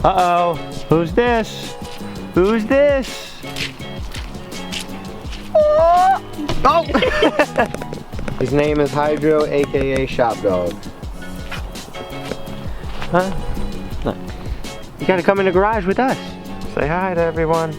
Uh-oh. Who's this? Who's this? Oh! His name is Hydro, aka Shop Dog. Huh? No. You gotta come in the garage with us. Say hi to everyone.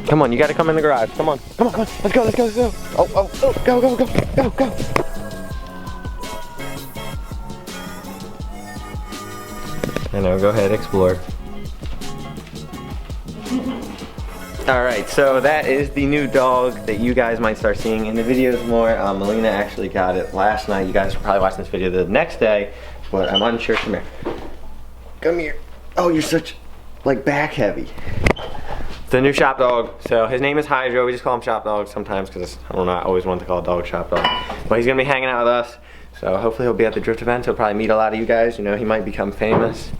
Come on, you gotta come in the garage. Come on, come on, come on. Let's go, let's go, let's go. Oh, oh, oh, go, go, go, go, go. I know, go ahead, explore. Alright, so that is the new dog that you guys might start seeing in the videos more. Melina actually got it last night. You guys are probably watching this video the next day, but I'm unsure. Come here. Come here. Oh, you're such, like, back heavy. The new Shop Dog. So his name is Hydro. We just call him Shop Dog sometimes because, I don't know, I always wanted to call a dog Shop Dog. But he's going to be hanging out with us. So hopefully he'll be at the drift event. He'll probably meet a lot of you guys. You know, he might become famous.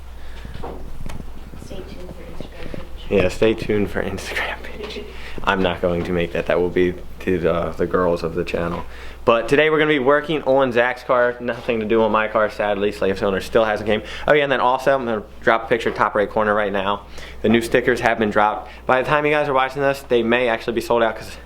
Stay tuned for Instagram page. Yeah, stay tuned for Instagram page. I'm not going to make that. That will be to the girls of the channel. But today we're going to be working on Zach's car. Nothing to do on my car, sadly. Slave's owner still hasn't came. Oh yeah, and then also I'm going to drop a picture top right corner right now. The new stickers have been dropped. By the time you guys are watching this, they may actually be sold out because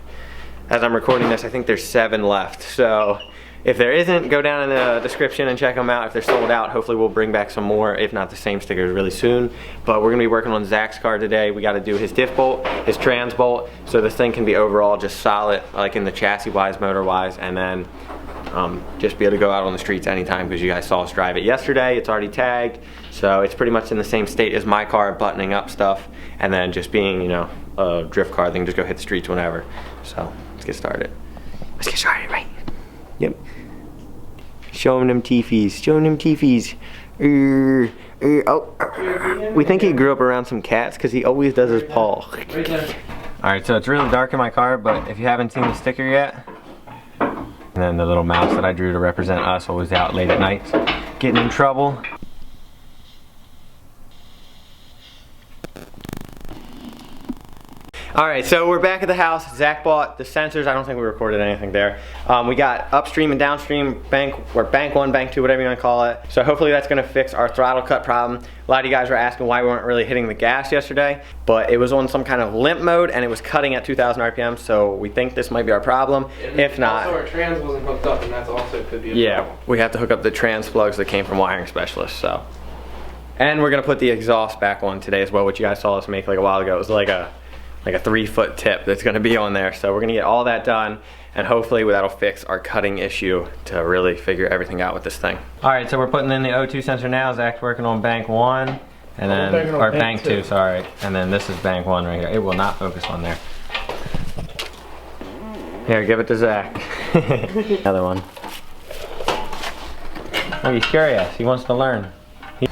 as I'm recording this, I think there's 7 left. So if there isn't, go down in the description and check them out. If they're sold out, hopefully we'll bring back some more, if not the same stickers really soon. But we're gonna be working on Zach's car today. We gotta do his diff bolt, his trans bolt, so this thing can be overall just solid, like in the chassis wise, motor wise, and then just be able to go out on the streets anytime because you guys saw us drive it yesterday. It's already tagged, so it's pretty much in the same state as my car, buttoning up stuff, and then just being, you know, a drift car, they can just go hit the streets whenever. So let's get started. Let's get started, right? Yep. Show him them teefies. Show him them teefies. Oh. We think he grew up around some cats because he always does his paw. Alright, so it's really dark in my car, but if you haven't seen the sticker yet, and then the little mouse that I drew to represent us always out late at night, getting in trouble. Alright, so we're back at the house. Zach bought the sensors. I don't think we recorded anything there. We got upstream and downstream bank, or bank 1, bank 2, whatever you want to call it. So hopefully that's going to fix our throttle cut problem. A lot of you guys were asking why we weren't really hitting the gas yesterday, but it was on some kind of limp mode and it was cutting at 2,000 RPM, so we think this might be our problem. And if not, also our trans wasn't hooked up, and that's also could be a problem. We have to hook up the trans plugs that came from wiring specialists. So, and we're going to put the exhaust back on today as well, which you guys saw us make like a while ago. It was like a 3-foot tip that's going to be on there. So we're going to get all that done, and hopefully that'll fix our cutting issue to really figure everything out with this thing. Alright, so we're putting in the O2 sensor now. Zach's working on bank 1, and then, or bank 2, sorry. And then this is bank 1 right here. It will not focus on there. Here, give it to Zach. Another one. Oh, he's curious. He wants to learn.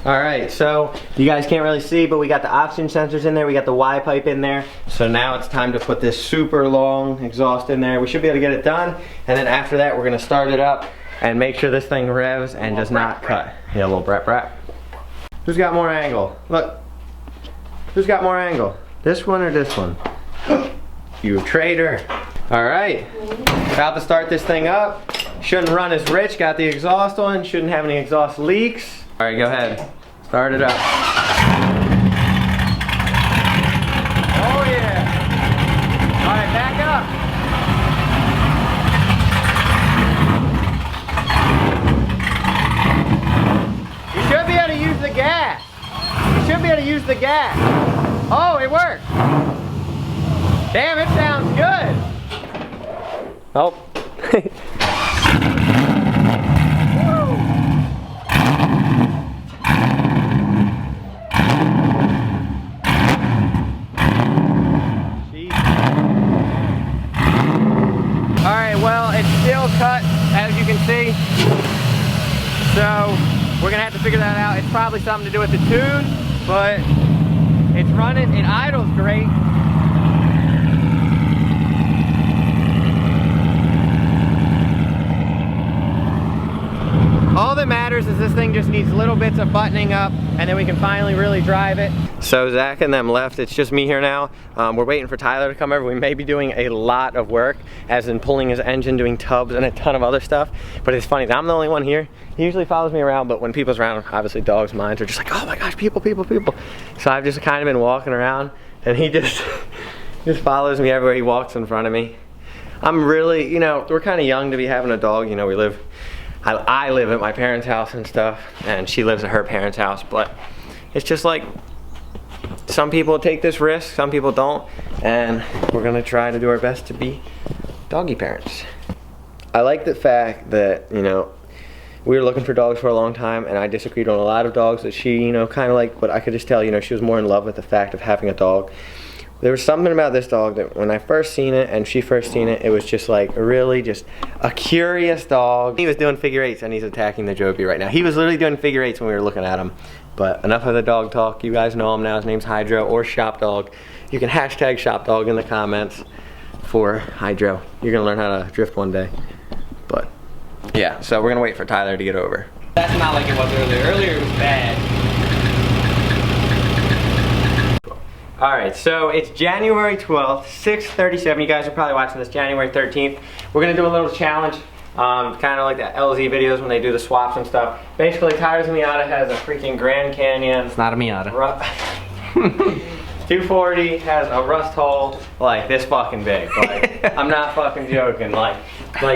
Alright, so you guys can't really see, but we got the oxygen sensors in there, we got the Y pipe in there. So now it's time to put this super long exhaust in there. We should be able to get it done, and then after that we're going to start it up and make sure this thing revs and does not cut. Yeah, a little brap brap. Who's got more angle? Look. Who's got more angle? This one or this one? You traitor. Alright, about to start this thing up. Shouldn't run as rich, got the exhaust on, shouldn't have any exhaust leaks. Alright, go ahead. Start it up. Oh yeah! Alright, back up. You should be able to use the gas. You should be able to use the gas. Oh, it worked. Damn, it sounds good. Oh. Cut, as you can see, so we're gonna have to figure that out. It's probably something to do with the tune, but it's running, it idles great. All that matters years is this thing just needs little bits of buttoning up, and then we can finally really drive it. So Zach and them left. It's just me here now. We're waiting for Tyler to come over. We may be doing a lot of work, as in pulling his engine, doing tubs, and a ton of other stuff. But it's funny, I'm the only one here. He usually follows me around, but when people's around, obviously dogs' minds are just like, oh my gosh, people. So I've just kind of been walking around, and he just follows me everywhere. He walks in front of me. I'm really, you know, we're kind of young to be having a dog. You know, I live at my parents' house and stuff, and she lives at her parents' house, but it's just like, some people take this risk, some people don't, and we're gonna try to do our best to be doggy parents. I like the fact that, you know, we were looking for dogs for a long time, and I disagreed on a lot of dogs that she, you know, kind of like, but I could just tell, you know, she was more in love with the fact of having a dog. There was something about this dog that when I first seen it and she first seen it, it was just like really just a curious dog. He was doing figure eights and he's attacking the Joby right now. He was literally doing figure eights when we were looking at him. But enough of the dog talk. You guys know him now. His name's Hydro or Shop Dog. You can hashtag Shop Dog in the comments for Hydro. You're gonna learn how to drift one day. But yeah, so we're gonna wait for Tyler to get over. That's not like it was earlier. Earlier it was bad. Alright, so it's January 12th, 6:37. You guys are probably watching this January 13th. We're gonna do a little challenge, kind of like the LZ videos when they do the swaps and stuff. Basically, Tyler's Miata has a freaking Grand Canyon. It's not a Miata. 240 has a rust hole like this fucking big. Like, I'm not fucking joking. Like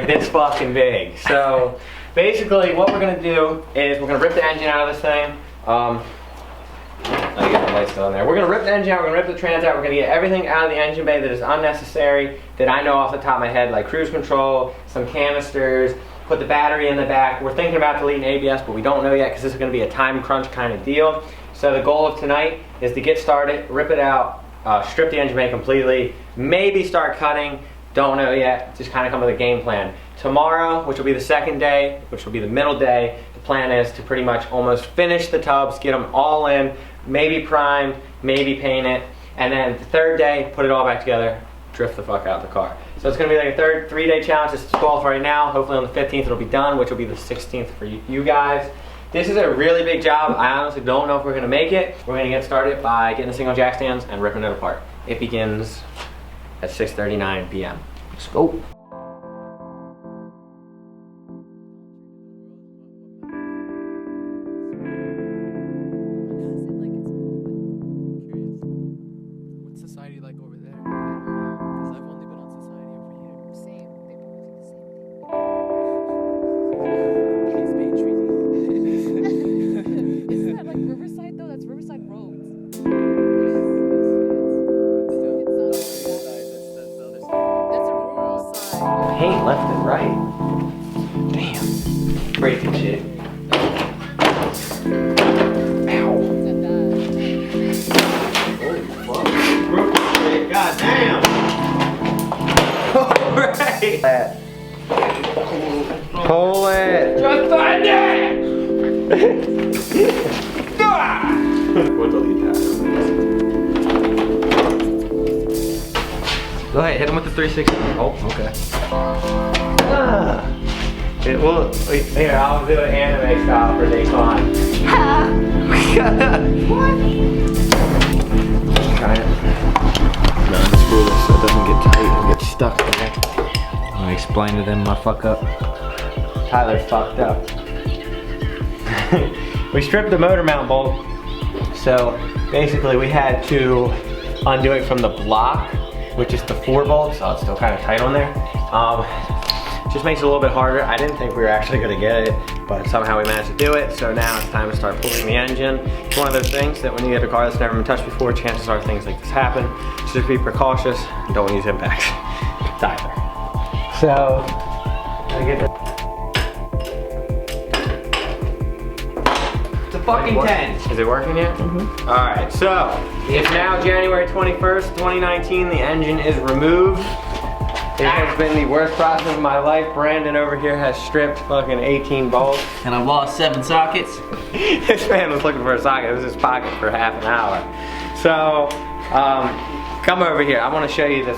this fucking big. So basically, what we're gonna do is we're gonna rip the engine out of this thing. I got the light still in there. We're gonna rip the engine out, we're gonna rip the trans out, we're gonna get everything out of the engine bay that is unnecessary, that I know off the top of my head, like cruise control, some canisters, put the battery in the back. We're thinking about deleting ABS, but we don't know yet because this is gonna be a time crunch kind of deal. So the goal of tonight is to get started, rip it out, strip the engine bay completely, maybe start cutting, don't know yet, just kind of come with a game plan. Tomorrow, which will be the second day, which will be the middle day, the plan is to pretty much almost finish the tubs, get them all in, maybe primed, maybe paint it, and then the third day, put it all back together, drift the fuck out of the car. So it's gonna be like a 3-day challenge. It's 12th right now. Hopefully on the 15th it'll be done, which will be the 16th for you guys. This is a really big job. I honestly don't know if we're gonna make it. We're gonna get started by getting the single jack stands and ripping it apart. It begins at 6:39 p.m. Let's go. Like over there, because I've only been on society over here. Same. They both do the same thing. Isn't that like Riverside though? That's Riverside Roads. That's a rural side. Paint left and right. Damn. Breaking shit. God damn! Alright! Pull it! Just like that! We'll delete that. Go ahead, hit him with the 360. Oh, okay. It will. Here, I'll do an anime style for Daytona. What? Try it. Unscrew this so it doesn't get tight and get stuck there. I'm gonna explain to them my fuck up. Tyler's fucked up. We stripped the motor mount bolt, so basically we had to undo it from the block, which is the 4 bolts, so it's still kind of tight on there. Just makes it a little bit harder. I didn't think we were actually gonna get it, but somehow we managed to do it, so now it's time to start pulling the engine. It's one of those things that when you get a car that's never been touched before, chances are things like this happen. So just be precautious and don't use impacts. Tyler. So, I get that. It's a fucking 10. Is it working yet? Mm-hmm. Alright, so it's now January 21st, 2019. The engine is removed. It has been the worst process of my life. Brandon over here has stripped fucking 18 bolts. And I've lost 7 sockets. This man was looking for a socket. It was his pocket for half an hour. So, come over here. I want to show you this.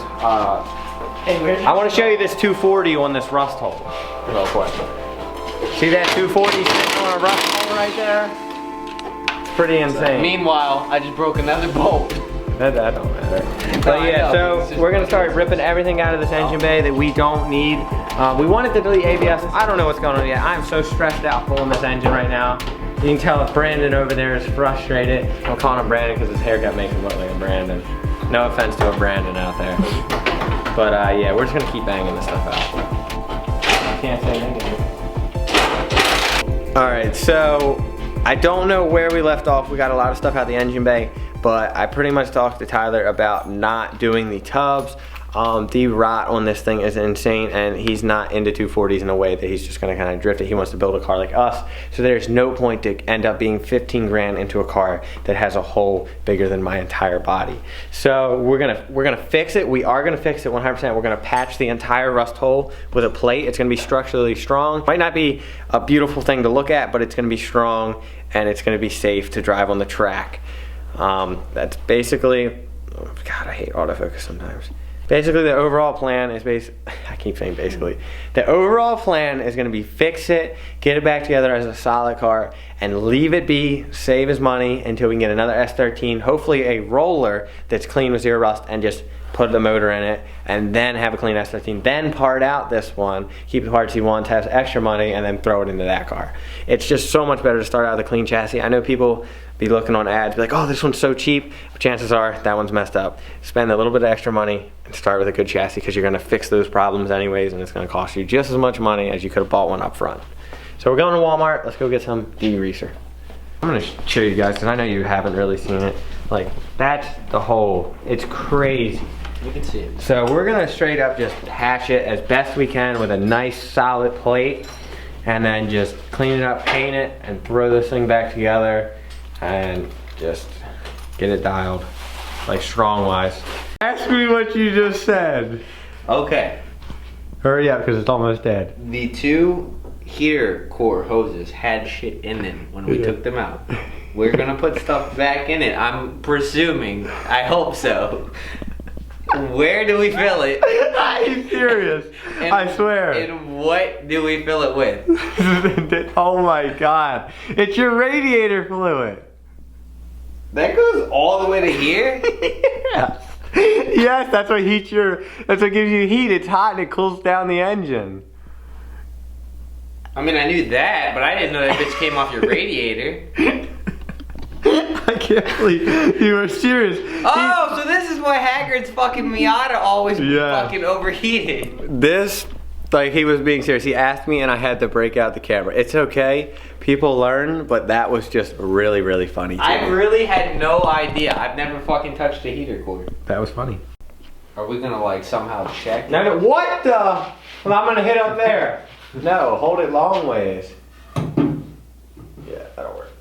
I want to show you this 240 on this rust hole real quick. See that 240 sitting on a a rust hole right there. It's pretty insane. Meanwhile, I just broke another bolt. That don't matter. But yeah, so we're gonna start ripping everything out of this engine bay that we don't need. We wanted to delete ABS. I don't know what's going on yet. I'm so stressed out pulling this engine right now. You can tell Brandon over there is frustrated. I'm calling him Brandon because his haircut makes him look like a Brandon. No offense to a Brandon out there. But yeah, we're just gonna keep banging this stuff out. Can't say negative. All right, so I don't know where we left off. We got a lot of stuff out of the engine bay, but I pretty much talked to Tyler about not doing the tubs. The rot on this thing is insane, and he's not into 240s in a way that he's just gonna kind of drift it. He wants to build a car like us, so there's no point to end up being 15 grand into a car that has a hole bigger than my entire body. So we're gonna fix it. We are gonna fix it 100%. We're gonna patch the entire rust hole with a plate. It's gonna be structurally strong. Might not be a beautiful thing to look at, but it's gonna be strong and it's gonna be safe to drive on the track. That's basically, oh God, I hate autofocus sometimes. Basically, the overall plan is I keep saying basically. The overall plan is gonna be fix it, get it back together as a solid car, and leave it be, save his money until we can get another S13, hopefully a roller that's clean with zero rust, and just put the motor in it, and then have a clean S13, then part out this one, keep the parts he wants, have extra money, and then throw it into that car. It's just so much better to start out with a clean chassis. I know people be looking on ads, be like, oh, this one's so cheap, but chances are that one's messed up. Spend a little bit of extra money and start with a good chassis, because you're gonna fix those problems anyways, and it's gonna cost you just as much money as you could have bought one up front. So we're going to Walmart. Let's go get some degreaser. I'm gonna show you guys, because I know you haven't really seen it. Like, that's the hole. It's crazy. You can see it. So we're gonna straight up just hatch it as best we can with a nice solid plate, and then just clean it up, paint it, and throw this thing back together, and just get it dialed, like strong wise. Ask me what you just said. Okay. Hurry up, because it's almost dead. The two heater core hoses had shit in them when we took them out. We're gonna put stuff back in it. I'm presuming. I hope so. Where do we fill it? Are you serious? I swear. And what do we fill it with? Oh my God. It's your radiator fluid. That goes all the way to here? Yes. Yes, that's what that's what gives you heat. It's hot and it cools down the engine. I mean, I knew that, but I didn't know that bitch came off your radiator. I can't believe you were serious. Oh, so this is why Haggard's fucking Miata always fucking overheated. This, like, he was being serious. He asked me and I had to break out the camera. It's okay. People learn, but that was just really, really funny too. I really had no idea. I've never fucking touched a heater cord. That was funny. Are we gonna, like, somehow check? No, no, what the? Well, I'm gonna hit up there. No, hold it long ways. Yeah, that'll work.